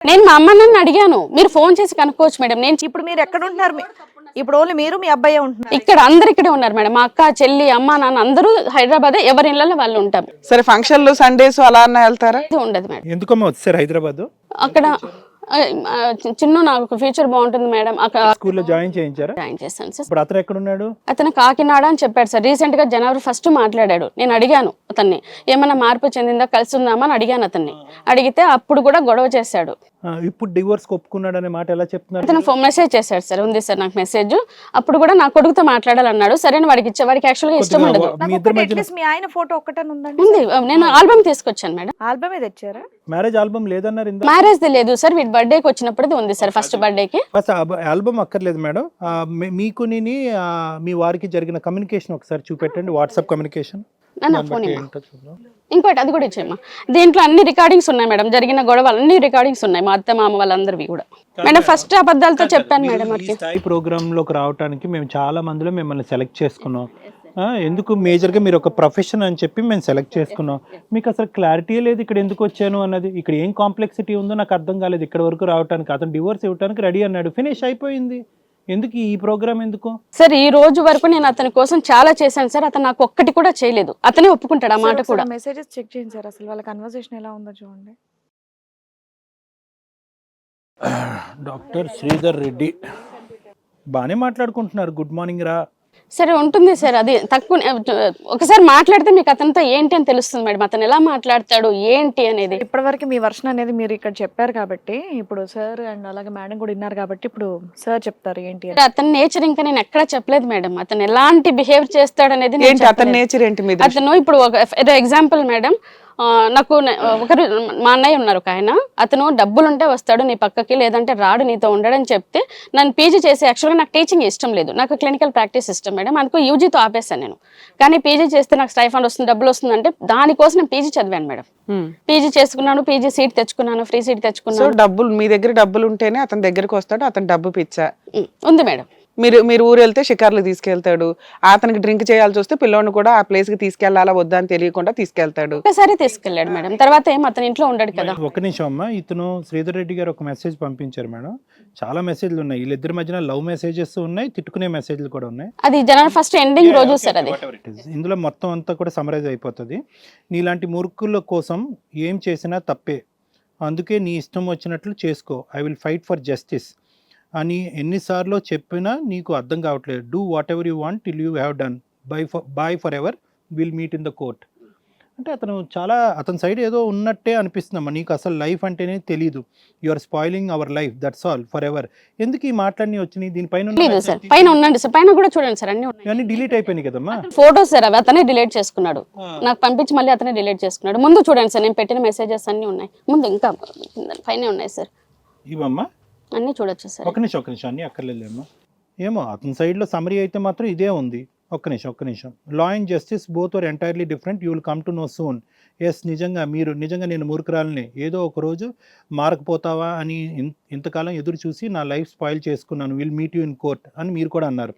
నేను మా అమ్మ నన్ను అడిగాను, మీరు ఫోన్ చేసి కనుక్కోవచ్చు మేడం. నేను ఇప్పుడు మీరు ఎక్కడ ఉంటున్నారు? ఇప్పుడు ఓన్లీ మీరు మీ అబ్బాయి ఉంటున్నారు ఇక్కడ, అందరు ఇక్కడే ఉన్నారు మేడం. మా అక్క, చెల్లి, అమ్మ, నాన్న అందరూ హైదరాబాద్, ఎవరి ఇళ్లలో వాళ్ళు ఉంటాం. సరే ఫంక్షన్లు సండేస్ అలా అన్నా వెళ్తారా? ఇది ఉండదు మేడం. ఎందుకమ్మా వచ్చారు హైదరాబాద్? అక్కడ చిన్న నాకు ఫ్యూచర్ బాగుంటుంది మేడం. అక్కడ స్కూల్లో జాయిన్ చేయించారా? జాయిన్ చేశాను సార్. ఇప్పుడు అతను ఎక్కడ ఉన్నాడు? అతను కాకినాడ అని చెప్పాడు సార్. రీసెంట్ గా జనవరి 1 మాట్లాడాడు. నేను అడిగాను అతన్ని, ఏమన్నా మార్పు చెందిందా, కలిసి ఉందామా అని అడిగాను అతన్ని. అడిగితే అప్పుడు కూడా గొడవ చేశాడు. ఇప్పుడు డివోర్స్ ఒప్పుకున్నాడు అనే మాట ఎలా చెప్తున్నారు? అతను మెసేజ్ చేశాడు సార్, ఉంది సార్ నాకు మెసేజ్. అప్పుడు కూడా నా కొడుకుతో మాట్లాడాలన్నాడు. సరే వాడికి ఇచ్చే, వాడికి యాక్చువల్ గా ఇష్టం ఉండదు. మీ ఆయన ఫోటో ఒక్కటే ఉందండి? ఉంది, నేను ఆల్బమ్ తీసుకొచ్చాను మేడం. ఆల్బమే తెచ్చారా? మ్యారేజ్ ఆల్బమ్ లేదన్నారు. మ్యారేజ్ లేదు సార్, వీడి బర్త్డేకి వచ్చినప్పుడు ఉంది సార్, ఫస్ట్ బర్త్డేకి. ఫస్ట్ ఆల్బమ్ అక్కర్లేదు మేడం. మీకు మీ వారికి జరిగిన కమ్యూనికేషన్ ఒకసారి చూపెట్టండి, వాట్సాప్ కమ్యూనికేషన్. ఇంకోటి అది కూడా ఇచ్చేయమ్మా. దీంట్లో అన్ని రికార్డింగ్స్ ఉన్నాయి మేడం, జరిగిన గొడవలు అన్ని రికార్డింగ్స్ ఉన్నాయి, మా అత్త మామ వాళ్ళందరివి కూడా మేడం. ఫస్ట్ అబద్ధాలతో చెప్పాను మేడం. ఈ ప్రోగ్రామ్ లోకి రావడానికి మేము చాలా మందిలో మిమ్మల్ని సెలెక్ట్ చేసుకున్నాం. ఎందుకు మేజర్గా మీరు ఒక ప్రొఫెషన్ అని చెప్పి మేము సెలెక్ట్ చేసుకున్నాం. మీకు అసలు క్లారిటీ లేదు ఇక్కడ ఎందుకు వచ్చాను అన్నది. ఇక్కడ ఏం కాంప్లెక్సిటీ ఉందో నాకు అర్థం కాలేదు. ఇక్కడ వరకు రావడానికి అతను డివోర్స్ ఇవ్వడానికి రెడీ అన్నాడు, ఫినిష్ అయిపోయింది. ఎందుకు ఈ ప్రోగ్రామ్ ఎందుకు సార్? ఈ రోజు వరకు నేను అతని కోసం చాలా చేశాను సార్, అతను నాకు ఒక్కటి కూడా చేయలేదు. అతనే ఒప్పుకుంటాడు ఆ మాట కూడా. మెసేజెస్ చెక్ చేయండి సార్, అసలు వాళ్ళ కన్వర్సేషన్ ఎలా ఉందో చూడండి. డాక్టర్ శ్రీధర్ రెడ్డి బాగానే మాట్లాడుకుంటున్నారు, గుడ్ మార్నింగ్ రా. సరే ఉంటుంది సార్, అది తక్కువ. ఒకసారి మాట్లాడితే మీకు అతనితో ఏంటి అని తెలుస్తుంది మేడం, అతను ఎలా మాట్లాడతాడు ఏంటి అనేది. ఇప్పటివరకు మీ వర్షన్ అనేది మీరు ఇక్కడ చెప్పారు కాబట్టి, ఇప్పుడు సార్ అండ్ అలాగే మేడం కూడా విన్నారు కాబట్టి, ఇప్పుడు సార్ చెప్తారు ఏంటి అని. అతని నేచర్ ఇంకా నేను ఎక్కడా చెప్పలేదు మేడం. అతను ఎలాంటి బిహేవ్ చేస్తాడు అనేది అతని నేచర్ ఏంటి? అతను ఇప్పుడు ఎగ్జాంపుల్ మేడం, నాకు ఒకరు మా అన్నయ్య ఉన్నారు ఒక ఆయన, అతను డబ్బులు ఉంటే వస్తాడు నీ పక్కకి, లేదంటే రాడు నీతో ఉండడని చెప్తే నన్ను పీజీ చేసి, యాక్చువల్గా నాకు టీచింగ్ ఇష్టం లేదు, నాకు క్లినికల్ ప్రాక్టీస్ ఇష్టం మేడం. అందుకు యూజీతో ఆపేశాను నేను. కానీ పీజీ చేస్తే నాకు స్టైఫండ్ వస్తుంది, డబ్బులు వస్తుంది అంటే దానికోసం నేను పీజీ చదివాను మేడం. పీజీ చేసుకున్నాను, పీజీ సీట్ తెచ్చుకున్నాను, ఫ్రీ సీట్ తెచ్చుకున్నాను. డబ్బులు మీ దగ్గర డబ్బులు ఉంటేనే అతని దగ్గరకు వస్తాడు, అతను డబ్బు పిచ్చా ఉంది మేడం. మీరు ఊరు వెళ్తే షికార్లు తీసుకెళ్తాడు, అతనికి డ్రింక్ చేయాల్సి వస్తే పిల్లోని కూడా ఆ ప్లేస్ కి తీసుకెళ్లాలా వద్దా అని తెలియకుండా తీసుకెళ్తాడు. ఒకసారి తీసుకెళ్లాడు మేడం, తర్వాత ఏం అతని ఇంట్లో ఉండడు కదా. ఒక నిమిషం అమ్మా, ఇతను శ్రీధర్ రెడ్డి గారు ఒక మెసేజ్ పంపించారు మేడం. చాలా మెసేజ్లు ఉన్నాయి, వీళ్ళిద్దరి మధ్యన లవ్ మెసేజెస్ ఉన్నాయి, తిట్టుకునే మెసేజ్లు కూడా ఉన్నాయి. అది జనవరి 1 ఎండింగ్ రోజు సార్. అది ఇందులో మొత్తం అంతా కూడా సమరైజ్ అయిపోతుంది. నీలాంటి మూర్ఖుల కోసం ఏం చేసినా తప్పే, అందుకే నీ ఇష్టం వచ్చినట్లు చేసుకో, I will fight for justice అని ఎన్నిసార్లు చెప్పినా నీకు అర్థం కావట్లేదు. Do whatever you want till you have done, bye forever, will meet in the court. అంటే అతని సైడ్ ఏదో ఉన్నట్టే అనిపిస్తుందమ్మా. నీకు అసలు లైఫ్ అంటేనే తెలీదు, you are spoiling our life, that's all, forever. ఎందుకు ఈ మాటలన్నీ వచ్చినాయి? దీనిపైన పైన ఉండండి సార్, పైన కూడా చూడండి సార్, అన్ని డిలీట్ అయిపోయినాయి కదమ్మా ఫోటోస్ సార్. అవి అతనే డిలీట్ చేసుకున్నాడు, నాకు పంపించి మళ్ళీ అతనే డిలీట్ చేసుకున్నాడు. ముందు చూడండి సార్, నేను పెట్టిన మెసేజెస్ అన్ని ఉన్నాయి ముందు, ఇంకా పైన ఉన్నాయి సార్, ఇవమ్మా అన్ని చూడొచ్చు సార్. ఒక నిమిషం అన్ని అక్కర్లేదమ్మా. ఏమో అతని సైడ్లో సమరీ అయితే మాత్రం ఇదే ఉంది. ఒక్క నిమిషం. Law and justice both are entirely different, you will come to know soon. Yes, నిజంగా నేను మూర్ఖురాలని, ఏదో ఒక రోజు మారకపోతావా అని ఇంతకాలం ఎదురు చూసి నా లైఫ్ స్పాయిల్ చేసుకున్నాను, will meet you in court అని మీరు కూడా అన్నారు.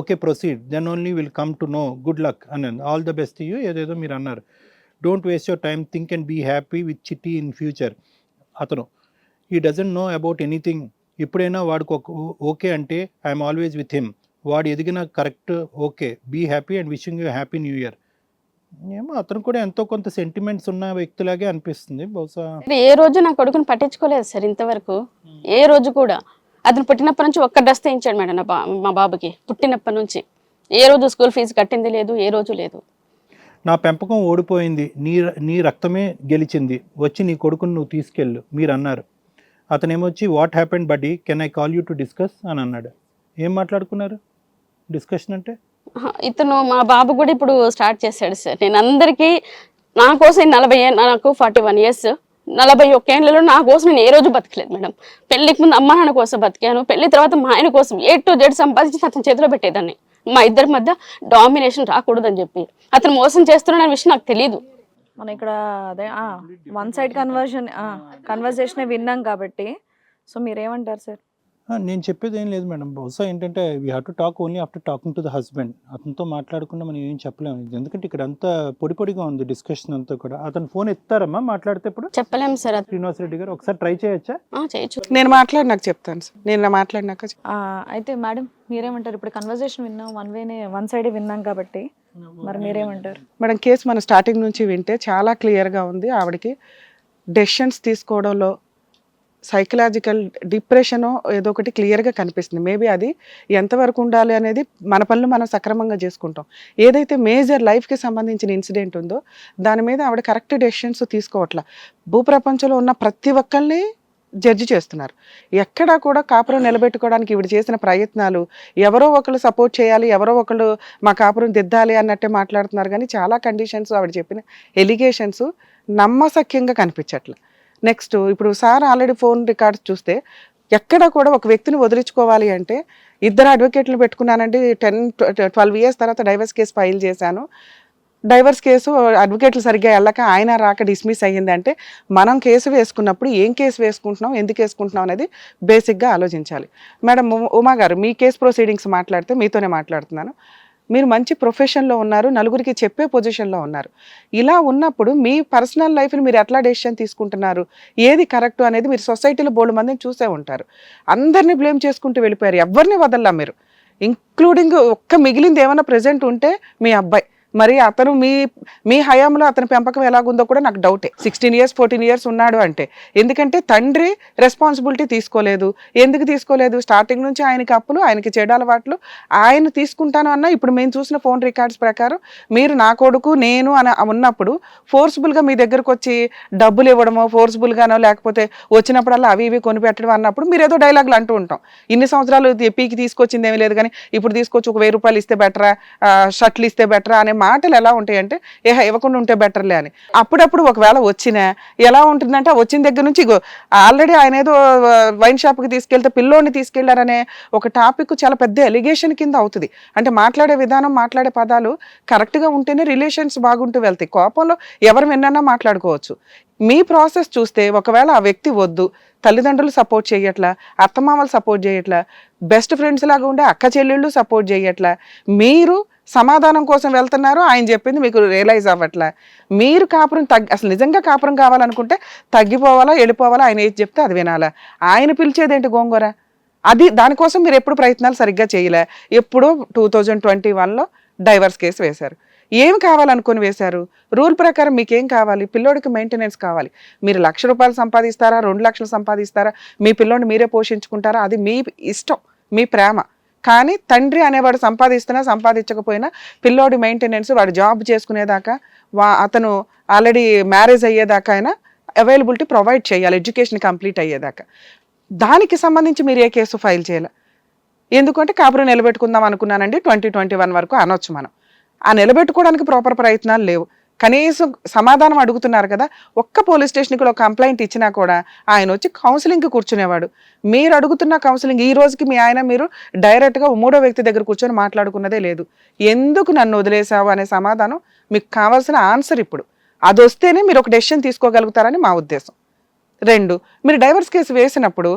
Okay, proceed, then only will come to know, good luck అన్నాను, ఆల్ ద బెస్ట్ యూ ఏదేదో మీరు అన్నారు. Don't waste your time, think and be happy with Chitti in future. అతను he doesn't know about anything. ఎప్పుడైనా వాడికి ఓకే అంటే I'm always with him, వాడు ఎదిగిన correct, okay, be happy and wishing you happy new year. ఏమో అతను కూడా ఎంతో కొంత సెంటిమెంట్స్ ఉన్న వ్యక్తిలాగే అనిపిస్తుంది. బహుశా ఏ రోజు నా కొడుకుని పట్టించుకోలేదు సార్ ఇంతవరకు, ఏ రోజు కూడా. అతను పుట్టినప్పటి నుంచి ఒక్క డ్రెస్ తెయించాడు మేడం మా బాబుకి, పుట్టినప్పటి నుంచి ఏ రోజు స్కూల్ ఫీజు కట్టింది లేదు, ఏ రోజు లేదు. నా పెంపకం ఓడిపోయింది, నీ రక్తమే గెలిచింది, వచ్చి నీ కొడుకుని నువ్వు తీసుకెళ్ళు మీరు అన్నారు. అతను ఏమొచ్చి వాట్ హ్యాపెండ్ బడ్డీ, can I call you to discuss అని అన్నాడు. ఏం మాట్లాడుకున్నారు? డిస్కషన్ అంటే ఇతను మా బాబు కూడా ఇప్పుడు స్టార్ట్ చేశాడు సార్. నేను అందరికీ నా కోసం 40 నాకు 41 years, 41 ఏళ్లలో నా కోసం నేను ఏ రోజు బతకలేదు మేడం. పెళ్లికి ముందు అమ్మ నాన్న కోసం బతికాను, పెళ్లి తర్వాత మా ఆయన కోసం A to Z సంపాదించి అతని చేతిలో పెట్టేదాన్ని. మా ఇద్దరి మధ్య డామినేషన్ రాకూడదని చెప్పి అతను మోసం చేస్తున్న విషయం నాకు తెలియదు. మనం ఇక్కడ అదే వన్ సైడ్ కన్వర్జేషన్ విన్నాం కాబట్టి, సో మీరేమంటారు సార్? నేను చెప్పేది ఏం లేదు మేడం. బహుశా ఏంటంటే we have to talk only after talking to the husband. అతనితో మాట్లాడకుండా మనం ఏం చెప్పలేము. ఎందుకంటే ఇక్కడ అంతా పొడిగా ఉంది డిస్కషన్ అంతా కూడా. అతను ఫోన్ ఎత్తారమ్మా మాట్లాడితే ఇప్పుడు చెప్పలేం సార్. శ్రీనివాస్ రెడ్డి గారు ఒకసారి ట్రై చేయొచ్చా? చేయొచ్చు. నేను మాట్లాడినాక చెప్తాను సార్. నేను మాట్లాడినాక అయితే మేడం మీరేమంటారు? ఇప్పుడు కన్వర్జేషన్ విన్నాం, వన్ సైడే విన్నాం కాబట్టి మరి మీరేమంటారు? మేడం కేసు మనం స్టార్టింగ్ నుంచి వింటే చాలా క్లియర్గా ఉంది. ఆవిడకి డెసిషన్స్ తీసుకోవడంలో సైకలాజికల్ డిప్రెషన్ ఏదో ఒకటి క్లియర్గా కనిపిస్తుంది. మేబీ అది ఎంతవరకు ఉండాలి అనేది మన పనులు మనం సక్రమంగా చేసుకుంటాం. ఏదైతే మేజర్ లైఫ్కి సంబంధించిన ఇన్సిడెంట్ ఉందో దాని మీద ఆవిడ కరెక్ట్ డెసిషన్స్ తీసుకోవట్లా. భూప్రపంచంలో ఉన్న ప్రతి ఒక్కరిని జడ్జి చేస్తున్నారు. ఎక్కడా కూడా కాపురం నిలబెట్టుకోవడానికి ఈవిడ చేసిన ప్రయత్నాలు ఎవరో ఒకళ్ళు సపోర్ట్ చేయాలి, ఎవరో ఒకళ్ళు మా కాపురం దిద్దాలి అన్నట్టే మాట్లాడుతున్నారు. కానీ చాలా కండిషన్స్ ఆవిడ చెప్పిన ఎలిగేషన్స్ నమ్మశక్యంగా కనిపించట్ల. నెక్స్ట్ ఇప్పుడు సార్ ఆల్రెడీ ఫోన్ రికార్డ్స్ చూస్తే ఎక్కడ కూడా ఒక వ్యక్తిని వదిలించుకోవాలి అంటే 2 అడ్వకేట్లు పెట్టుకున్నానండి. 10-12 ఇయర్స్ తర్వాత డైవర్స్ కేసు ఫైల్ చేశాను. డైవర్స్ కేసు అడ్వకేట్లు సరిగ్గా వెళ్ళక ఆయన రాక డిస్మిస్ అయ్యింది. అంటే మనం కేసు వేసుకున్నప్పుడు ఏం కేసు వేసుకుంటున్నాం, ఎందుకు వేసుకుంటున్నాం అనేది బేసిక్గా ఆలోచించాలి. మేడం ఉమా గారు, మీ కేసు ప్రొసీడింగ్స్ మాట్లాడితే మీతోనే మాట్లాడుతున్నాను. మీరు మంచి ప్రొఫెషన్లో ఉన్నారు, నలుగురికి చెప్పే పొజిషన్లో ఉన్నారు. ఇలా ఉన్నప్పుడు మీ పర్సనల్ లైఫ్ని మీరు ఎట్లా డెసిషన్ తీసుకుంటున్నారు, ఏది కరెక్ట్ అనేది మీరు సొసైటీలో బోల్డ్ మందిని చూసే ఉంటారు. అందరినీ బ్లేమ్ చేసుకుంటూ వెళ్ళిపోయారు, ఎవరిని వదల్లా మీరు, ఇంక్లూడింగ్ ఒక్క మిగిలింది ఏమైనా ప్రెజెంట్ ఉంటే మీ అబ్బాయి. మరి అతను మీ హయాంలో అతని పెంపకం ఎలాగుందో కూడా నాకు డౌటే. 16 ఇయర్స్ 14 ఇయర్స్ ఉన్నాడు అంటే ఎందుకంటే తండ్రి రెస్పాన్సిబిలిటీ తీసుకోలేదు. ఎందుకు తీసుకోలేదు? స్టార్టింగ్ నుంచి ఆయనకి అప్పులు, ఆయనకి చెడు అలవాట్లు, ఆయన తీసుకుంటాను అన్న. ఇప్పుడు మేము చూసిన ఫోన్ రికార్డ్స్ ప్రకారం మీరు నా కొడుకు నేను అని ఉన్నప్పుడు ఫోర్స్ఫుల్గా మీ దగ్గరకు వచ్చి డబ్బులు ఇవ్వడమో, ఫోర్స్ఫుల్గానో లేకపోతే వచ్చినప్పుడల్లా అవి ఇవి కొనిపెట్టడం అన్నప్పుడు మీరు ఏదో డైలాగులు అంటూ ఉంటాం. ఇన్ని సంవత్సరాలు పీకి తీసుకొచ్చింది ఏమీ లేదు, కానీ ఇప్పుడు తీసుకొచ్చి ఒక 1000 రూపాయలు ఇస్తే బెటరా, షర్ట్లు ఇస్తే బెటరా అనే మాటలు ఎలా ఉంటాయంటే ఇవ్వకుండా ఉంటే బెటర్లే అని. అప్పుడప్పుడు ఒకవేళ వచ్చినా ఎలా ఉంటుందంటే వచ్చిన దగ్గర నుంచి ఆల్రెడీ ఆయన ఏదో వైన్ షాప్కి తీసుకెళ్తే పిల్లోని తీసుకెళ్లారనే ఒక టాపిక్ చాలా పెద్ద ఎలిగేషన్ కింద అవుతుంది. అంటే మాట్లాడే విధానం, మాట్లాడే పదాలు కరెక్ట్గా ఉంటేనే రిలేషన్స్ బాగుంటూ వెళ్తాయి. కోపంలో ఎవరు విన్నా మాట్లాడుకోవచ్చు. మీ ప్రాసెస్ చూస్తే ఒకవేళ ఆ వ్యక్తి వద్దు, తల్లిదండ్రులు సపోర్ట్ చేయట్లా, అత్తమామలు సపోర్ట్ చేయట్లా, బెస్ట్ ఫ్రెండ్స్ లాగా ఉండే అక్క చెల్లెళ్ళు సపోర్ట్ చేయట్లా, మీరు సమాధానం కోసం వెళ్తున్నారు, ఆయన చెప్పింది మీకు రియలైజ్ అవ్వట్లా, మీరు కాపురం అసలు నిజంగా కాపురం కావాలనుకుంటే తగ్గిపోవాలా, వెళ్ళిపోవాలా, ఆయన ఏది చెప్తే అది వినాలా, ఆయన పిలిచేదేంటి గోంగూర, అది దానికోసం మీరు ఎప్పుడు ప్రయత్నాలు సరిగ్గా చేయలే. ఎప్పుడో 2021లో డైవర్స్ కేసు వేశారు. ఏం కావాలనుకుని వేశారు? రూల్ ప్రకారం మీకేం కావాలి? పిల్లోడికి మెయింటెనెన్స్ కావాలి. మీరు 1,00,000 రూపాయలు సంపాదిస్తారా, 2 లక్షలు సంపాదిస్తారా, మీ పిల్లోడిని మీరే పోషించుకుంటారా, అది మీ ఇష్టం, మీ ప్రేమ. కానీ తండ్రి అనేవాడు సంపాదిస్తున్నా సంపాదించకపోయినా పిల్లోడి మెయింటెనెన్స్, వాడు జాబ్ చేసుకునేదాకా, అతను ఆల్రెడీ మ్యారేజ్ అయ్యేదాకా అయినా అవైలబిలిటీ ప్రొవైడ్ చేయాలి, ఎడ్యుకేషన్ కంప్లీట్ అయ్యేదాకా. దానికి సంబంధించి మీరు ఏ కేసు ఫైల్ చేయాలి? ఎందుకంటే కాపురం నిలబెట్టుకుందాం అనుకున్నానండి 2021 వరకు అనొచ్చు మనం. ఆ నిలబెట్టుకోవడానికి ప్రాపర్ ప్రయత్నాలు లేవు. కనీసం సమాధానం అడుగుతున్నారు కదా. ఒక్క పోలీస్ స్టేషన్కి ఒక కంప్లైంట్ ఇచ్చినా కూడా ఆయన వచ్చి కౌన్సిలింగ్కి కూర్చునేవాడు. మీరు అడుగుతున్న కౌన్సిలింగ్ ఈ రోజుకి మీ ఆయన మీరు డైరెక్ట్గా 3వ వ్యక్తి దగ్గర కూర్చొని మాట్లాడుకున్నదే లేదు. ఎందుకు నన్ను వదిలేసావు అనే సమాధానం మీకు కావాల్సిన ఆన్సర్. ఇప్పుడు అది వస్తేనే మీరు ఒక డెసిషన్ తీసుకోగలుగుతారని మా ఉద్దేశం. 2, మీరు డైవర్స్ కేసు వేసినప్పుడు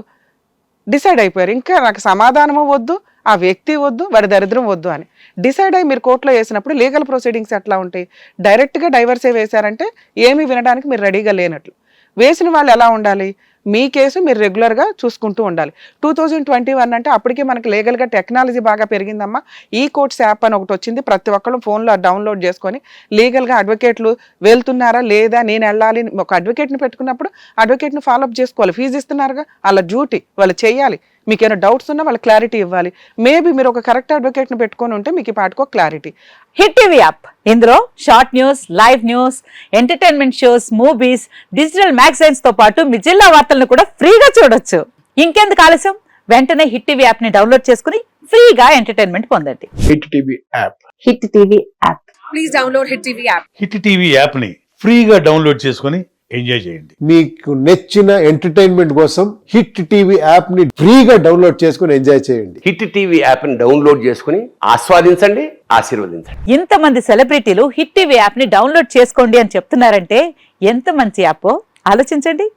డిసైడ్ అయిపోయారు, ఇంకా నాకు సమాధానము వద్దు, ఆ వ్యక్తి వద్దు, వాడి దరిద్రం వద్దు అని డిసైడ్ అయ్యి మీరు కోర్టులో వేసినప్పుడు లీగల్ ప్రొసీడింగ్స్ ఎట్లా ఉంటాయి? డైరెక్ట్గా డైవర్సే వేశారంటే ఏమీ వినడానికి మీరు రెడీగా లేనట్లు. వేసిన వాళ్ళు ఎలా ఉండాలి? మీ కేసు మీరు రెగ్యులర్గా చూసుకుంటూ ఉండాలి. 2021 అంటే అప్పటికే మనకి లీగల్గా టెక్నాలజీ బాగా పెరిగిందమ్మా. ఈ కోర్ట్స్ యాప్ అని ఒకటి వచ్చింది, ప్రతి ఒక్కళ్ళు ఫోన్లో డౌన్లోడ్ చేసుకొని లీగల్గా అడ్వకేట్లు వెళ్తున్నారా లేదా, నేను వెళ్ళాలి, ఒక అడ్వకేట్ని పెట్టుకున్నప్పుడు అడ్వకేట్ని ఫాలోఅప్ చేసుకోవాలి. ఫీజు ఇస్తున్నారుగా, వాళ్ళ డ్యూటీ వాళ్ళు చేయాలి. మీకు ఏమైనా డౌట్స్ ఉన్నా వాళ్ళు క్లారిటీ ఇవ్వాలి. మేబీ మీరు ఒక కరెక్ట్ అడ్వకేట్ని పెట్టుకొని ఉంటే మీకు పాటుకో క్లారిటీ. హిట్ టీవీ యాప్, ఇందులో short news, live news, entertainment shows, movies, digital magazines తో పాటు మీ జిల్లా వార్తలను కూడా ఫ్రీగా చూడొచ్చు. ఇంకెందుకు ఆలస్యం, వెంటనే హిట్ టీవీ యాప్ ని డౌన్లోడ్ చేసుకుని ఫ్రీగా ఎంటర్టైన్మెంట్ పొందండి. Hit TV app. Hit TV app. Please download hit TV app. Hit TV app ని ఫ్రీగా డౌన్లోడ్ చేసుకొని ఎంజాయ్ చేయండి. మీకు నచ్చిన ఎంటర్టైన్మెంట్ కోసం హిట్ టీవీ యాప్ ని ఫ్రీగా డౌన్లోడ్ చేసుకుని ఎంజాయ్ చేయండి. హిట్ టీవీ యాప్ ని డౌన్లోడ్ చేసుకుని ఆస్వాదించండి, ఆశీర్వదించండి. ఇంతమంది సెలబ్రిటీలు హిట్ టీవీ యాప్ ని డౌన్లోడ్ చేసుకోండి అని చెప్తున్నారంటే ఎంత మంచి యాప్ ఆలోచించండి.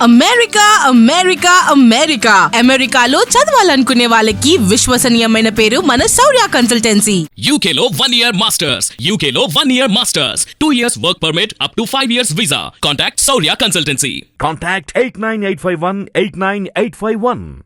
అమెరికా అమెరికా అమెరికా అమెరికాలో చదవాలనుకునే వాళ్ళకి విశ్వసనీయమైన పేరు మన శౌర్య కన్సల్టెన్సీ. UK లో 1 year masters. UK లో 1 year masters. 2 years work permit up to 5 years visa. Contact Saurya Consultancy. Contact 89851 89851.